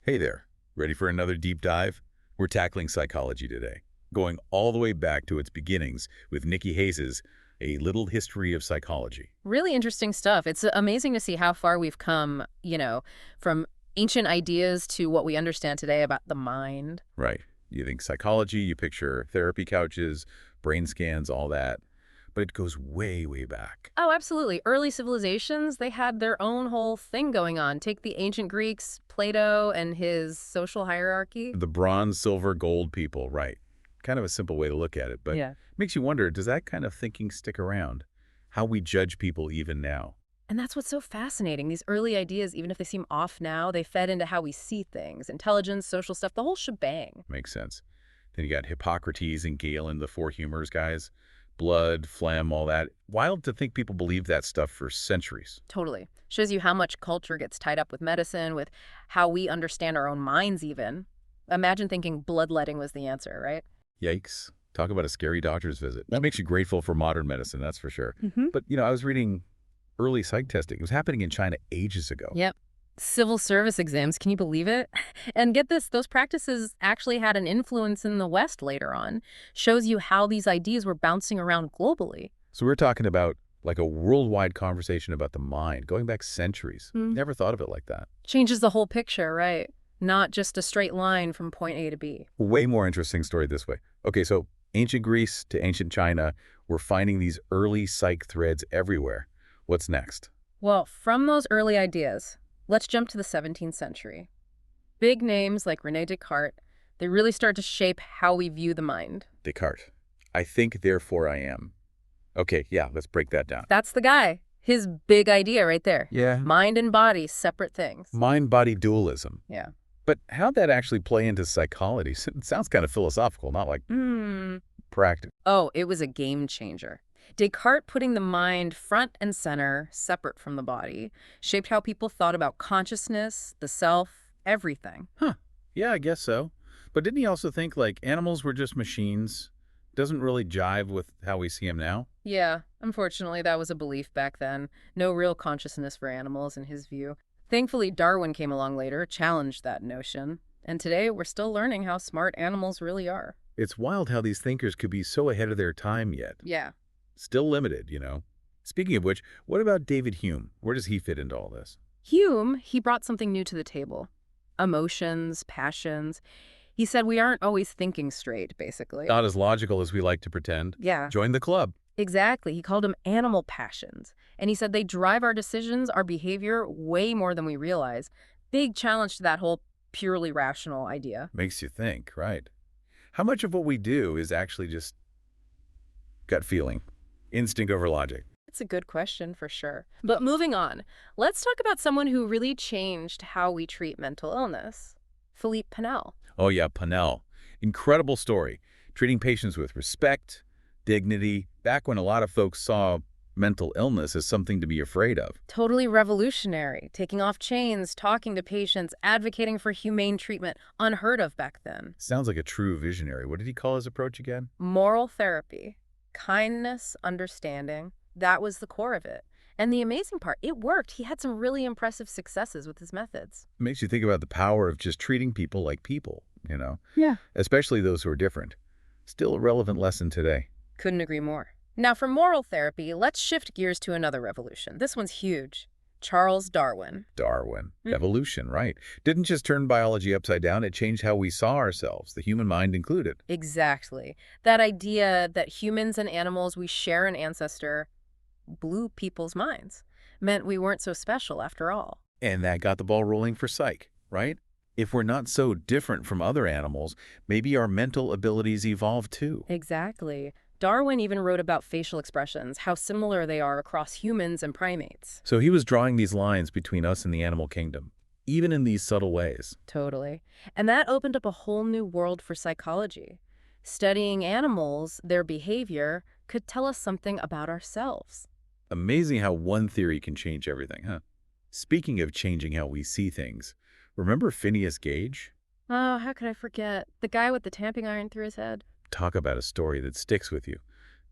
Hey there, ready for another deep dive? We're tackling psychology today, going all the way back to its beginnings with Nicky Hayes's A Little History of Psychology. Really interesting stuff. It's amazing to see how far we've come, from ancient ideas to what we understand today about the mind. Right. You think psychology, you picture therapy couches, brain scans, all that. But it goes way, way back. Oh, absolutely. Early civilizations, they had their own whole thing going on. Take the ancient Greeks, Plato and his social hierarchy. The bronze, silver, gold people, right. Kind of a simple way to look at it, but Yeah. makes you wonder, does that kind of thinking stick around? How we judge people even now? And that's what's so fascinating. These early ideas, even if they seem off now, they fed into how we see things. Intelligence, social stuff, the whole shebang. Makes sense. Then you got Hippocrates and Galen, the four humors guys. Blood, phlegm, all that. Wild to think people believed that stuff for centuries. Totally. Shows you how much culture gets tied up with medicine, with how we understand our own minds even. Imagine thinking bloodletting was the answer, right? Yikes. Talk about a scary doctor's visit. That makes you grateful for modern medicine, that's for sure. But, I was reading early psych testing. It was happening in China ages ago. Yep. Civil service exams, can you believe it? And get this, those practices actually had an influence in the West later on. Shows you how these ideas were bouncing around globally. So we're talking about like a worldwide conversation about the mind, going back centuries. Mm. Never thought of it like that. Changes the whole picture, right? Not just a straight line from point A to B. Way more interesting story this way. Okay, so ancient Greece to ancient China, we're finding these early psych threads everywhere. What's next? Well, from those early ideas, let's jump to the 17th century. Big names like René Descartes, they really start to shape how we view the mind. Descartes. I think, therefore I am. Okay, yeah, let's break that down. That's the guy. His big idea right there. Yeah. Mind and body, separate things. Mind-body dualism. Yeah. But how'd that actually play into psychology? It sounds kind of philosophical, not like practical. Oh, it was a game changer. Descartes putting the mind front and center, separate from the body, shaped how people thought about consciousness, the self, everything. Huh. Yeah, I guess so. But didn't he also think, like, animals were just machines? Doesn't really jive with how we see them now? Yeah, unfortunately, that was a belief back then. No real consciousness for animals, in his view. Thankfully, Darwin came along later, challenged that notion. And today, we're still learning how smart animals really are. It's wild how these thinkers could be so ahead of their time yet. Yeah. Still limited. Speaking of which, what about David Hume? Where does he fit into all this? Hume, he brought something new to the table. Emotions, passions. He said we aren't always thinking straight, basically. Not as logical as we like to pretend. Yeah. Join the club. Exactly. He called them animal passions. And he said they drive our decisions, our behavior, way more than we realize. Big challenge to that whole purely rational idea. Makes you think, right? How much of what we do is actually just gut feeling, instinct over logic? It's a good question for sure. But moving on, let's talk about someone who really changed how we treat mental illness. Philippe Pinel. Oh yeah, Pinel. Incredible story. Treating patients with respect, dignity, back when a lot of folks saw mental illness as something to be afraid of. Totally revolutionary. Taking off chains, talking to patients, advocating for humane treatment. Unheard of back then. Sounds like a true visionary. What did he call his approach again? Moral therapy. Kindness, understanding. That was the core of it. And the amazing part, it worked. He had some really impressive successes with his methods. It makes you think about the power of just treating people like people. Yeah. Especially those who are different. Still a relevant lesson today. Couldn't agree more. Now, for moral therapy, let's shift gears to another revolution. This one's huge. Charles Darwin. Darwin. Evolution, right. Didn't just turn biology upside down, it changed how we saw ourselves, the human mind included. Exactly. That idea that humans and animals, we share an ancestor, blew people's minds. Meant we weren't so special after all. And that got the ball rolling for psych, right? If we're not so different from other animals, maybe our mental abilities evolve too. Exactly. Darwin even wrote about facial expressions, how similar they are across humans and primates. So he was drawing these lines between us and the animal kingdom, even in these subtle ways. Totally. And that opened up a whole new world for psychology. Studying animals, their behavior, could tell us something about ourselves. Amazing how one theory can change everything, huh? Speaking of changing how we see things, remember Phineas Gage? Oh, how could I forget? The guy with the tamping iron through his head? Talk about a story that sticks with you.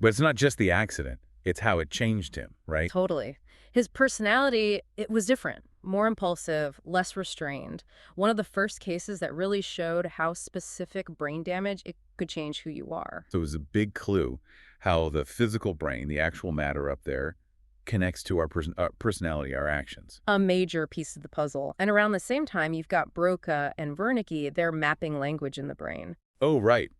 But it's not just the accident. It's how it changed him, right? Totally. His personality, it was different, more impulsive, less restrained. One of the first cases that really showed how specific brain damage it could change who you are. So it was a big clue how the physical brain, the actual matter up there, connects to our personality, our actions. A major piece of the puzzle. And around the same time, you've got Broca and Wernicke, they're mapping language in the brain. Oh, right.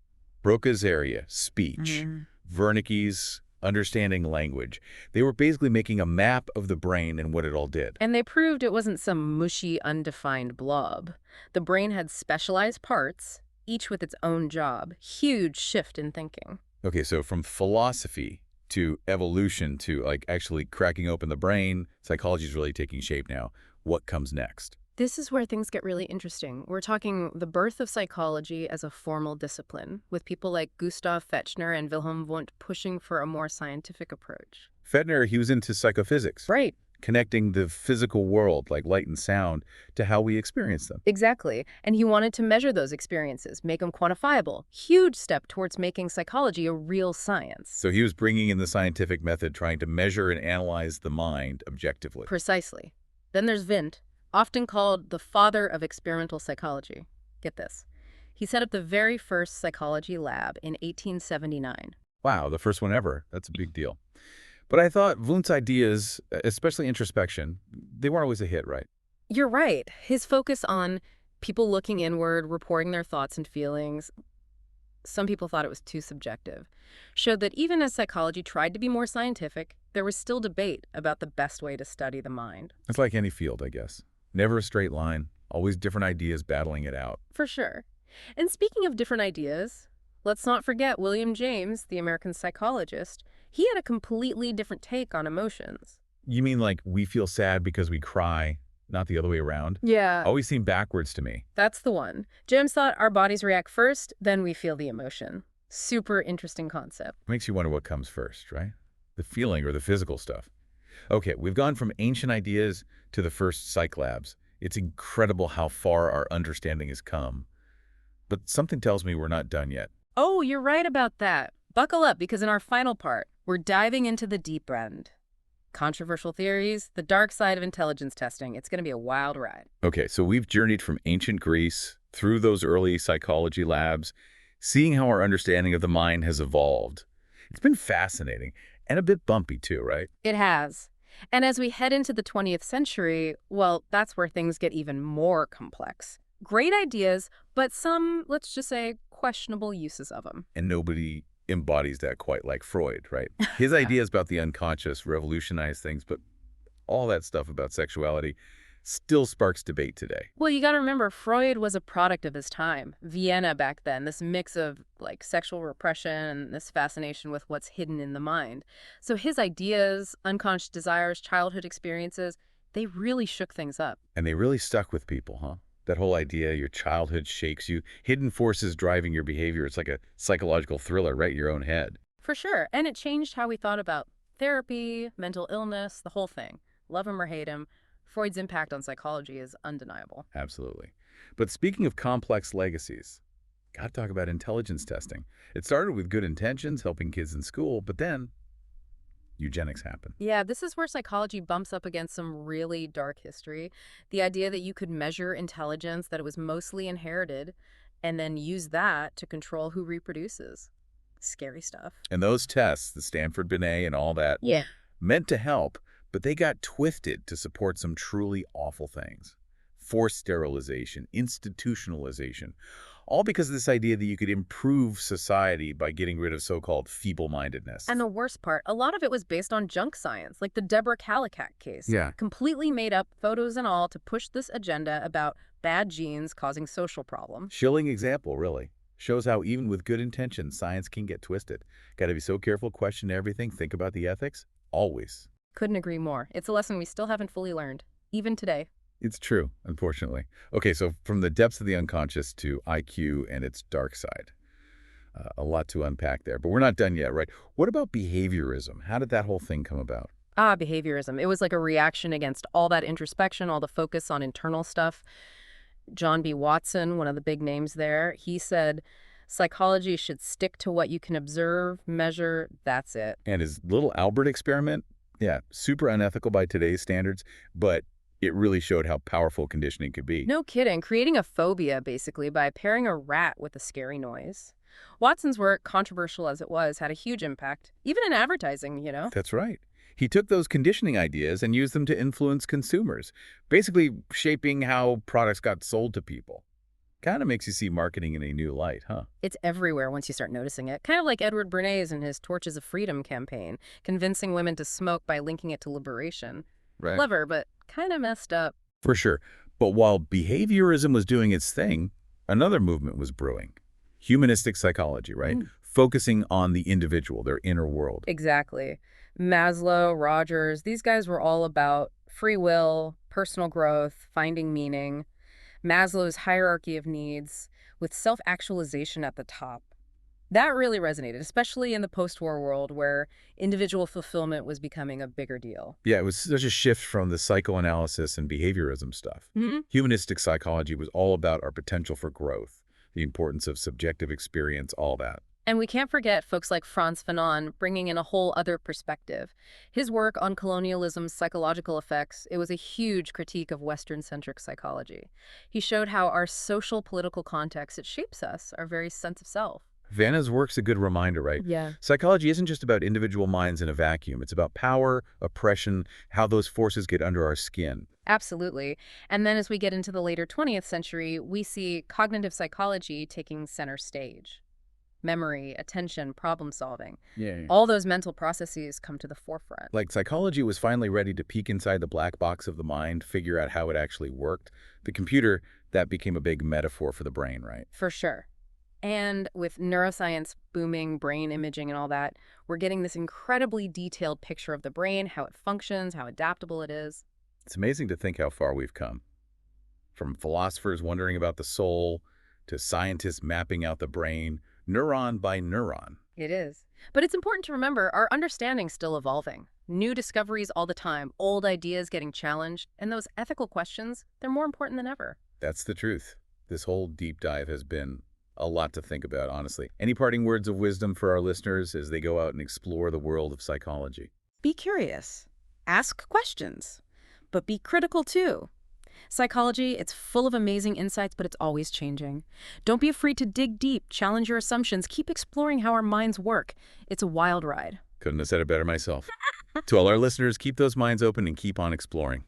Broca's area, speech. Mhm. Wernicke's understanding language. They were basically making a map of the brain and what it all did. And they proved it wasn't some mushy, undefined blob. The brain had specialized parts, each with its own job. Huge shift in thinking. Okay, so from philosophy to evolution to like actually cracking open the brain, psychology is really taking shape now. What comes next? This is where things get really interesting. We're talking the birth of psychology as a formal discipline, with people like Gustav Fechner and Wilhelm Wundt pushing for a more scientific approach. Fechner, he was into psychophysics, Right. connecting the physical world, like light and sound, to how we experience them. Exactly. And he wanted to measure those experiences, make them quantifiable. Huge step towards making psychology a real science. So he was bringing in the scientific method, trying to measure and analyze the mind objectively. Precisely. Then there's Wundt, often called the father of experimental psychology. Get this. He set up the very first psychology lab in 1879. Wow, the first one ever. That's a big deal. But I thought Wundt's ideas, especially introspection, they weren't always a hit, right? You're right. His focus on people looking inward, reporting their thoughts and feelings, some people thought it was too subjective, showed that even as psychology tried to be more scientific, there was still debate about the best way to study the mind. It's like any field, I guess. Never a straight line, always different ideas battling it out. For sure. And speaking of different ideas, let's not forget William James, the American psychologist. He had a completely different take on emotions. You mean like we feel sad because we cry, not the other way around? Yeah, Always seemed backwards to me. that's the one. James thought our bodies react first, then we feel the emotion. Super interesting concept. Makes you wonder what comes first, right? The feeling or the physical stuff. Okay, we've gone from ancient ideas to the first psych labs. It's incredible how far our understanding has come. But something tells me we're not done yet. Oh, you're right about that. Buckle up, because in our final part, we're diving into the deep end. Controversial theories, the dark side of intelligence testing. It's going to be a wild ride. Okay, so we've journeyed from ancient Greece through those early psychology labs, seeing how our understanding of the mind has evolved. It's been fascinating and a bit bumpy too, right? It has. And as we head into the 20th century, well, that's where things get even more complex. Great ideas, but some, let's just say, questionable uses of them. And nobody embodies that quite like Freud, right? His ideas about the unconscious revolutionized things, but all that stuff about sexuality still sparks debate today. Well, you got to remember, Freud was a product of his time. Vienna back then, this mix of like sexual repression and this fascination with what's hidden in the mind. So his ideas, unconscious desires, childhood experiences, they really shook things up. And they really stuck with people, huh? That whole idea, your childhood shapes you, hidden forces driving your behavior. It's like a psychological thriller right in your own head. For sure. And it changed how we thought about therapy, mental illness, the whole thing. Love him or hate him, Freud's impact on psychology is undeniable. Absolutely. But speaking of complex legacies, gotta talk about intelligence testing. It started with good intentions, helping kids in school, but then eugenics happened. Yeah, this is where psychology bumps up against some really dark history. The idea that you could measure intelligence, that it was mostly inherited, and then use that to control who reproduces. Scary stuff. And those tests, the Stanford Binet and all that, Yeah. meant to help, but they got twisted to support some truly awful things. Forced sterilization, institutionalization, all because of this idea that you could improve society by getting rid of so-called feeble-mindedness. And the worst part, a lot of it was based on junk science, like the Deborah Calicat case. Yeah. Completely made up, photos and all, to push this agenda about bad genes causing social problems. Chilling example, really. Shows how even with good intentions, science can get twisted. Got to be so careful, question everything, think about the ethics. Always. Couldn't agree more. It's a lesson we still haven't fully learned, even today. It's true, unfortunately. Okay, so from the depths of the unconscious to IQ and its dark side. A lot to unpack there, but we're not done yet, right? What about behaviorism? How did that whole thing come about? Behaviorism. It was like a reaction against all that introspection, all the focus on internal stuff. John B. Watson, one of the big names there, he said, psychology should stick to what you can observe, measure, that's it. And his little Albert experiment Yeah, super unethical by today's standards, but it really showed how powerful conditioning could be. No kidding, creating a phobia, basically, by pairing a rat with a scary noise. Watson's work, controversial as it was, had a huge impact, even in advertising. That's right. He took those conditioning ideas and used them to influence consumers, basically shaping how products got sold to people. Kind of makes you see marketing in a new light, huh? It's everywhere once you start noticing it. Kind of like Edward Bernays and his Torches of Freedom campaign, convincing women to smoke by linking it to liberation. Right. Clever, but kind of messed up. For sure. But while behaviorism was doing its thing, another movement was brewing. Humanistic psychology, right? Focusing on the individual, their inner world. Exactly. Maslow, Rogers, these guys were all about free will, personal growth, finding meaning. Maslow's hierarchy of needs, with self-actualization at the top. That really resonated, especially in the post-war world where individual fulfillment was becoming a bigger deal. Yeah, it was such a shift from the psychoanalysis and behaviorism stuff. Humanistic psychology was all about our potential for growth, the importance of subjective experience, all that. And we can't forget folks like Frantz Fanon bringing in a whole other perspective. His work on colonialism's psychological effects, it was a huge critique of Western-centric psychology. He showed how our social political context, it shapes us, our very sense of self. Vanna's work's a good reminder, right? Yeah. Psychology isn't just about individual minds in a vacuum. It's about power, oppression, how those forces get under our skin. Absolutely. And then as we get into the later 20th century, we see cognitive psychology taking center stage. Memory, attention, problem solving. Yeah. All those mental processes come to the forefront. Like psychology was finally ready to peek inside the black box of the mind, figure out how it actually worked. The computer, that became a big metaphor for the brain, right? For sure. And with neuroscience booming, brain imaging and all that, we're getting this incredibly detailed picture of the brain, how it functions, how adaptable it is. It's amazing to think how far we've come. From philosophers wondering about the soul, to scientists mapping out the brain, neuron by neuron. It is. But it's important to remember our understanding's still evolving. New discoveries all the time, old ideas getting challenged, and those ethical questions, they're more important than ever. That's the truth. This whole deep dive has been a lot to think about, honestly. Any parting words of wisdom for our listeners as they go out and explore the world of psychology? Be curious. Ask questions. But be critical too. Psychology, it's full of amazing insights, but it's always changing. Don't be afraid to dig deep, challenge your assumptions, keep exploring how our minds work. It's a wild ride. Couldn't have said it better myself. To all our listeners, keep those minds open and keep on exploring.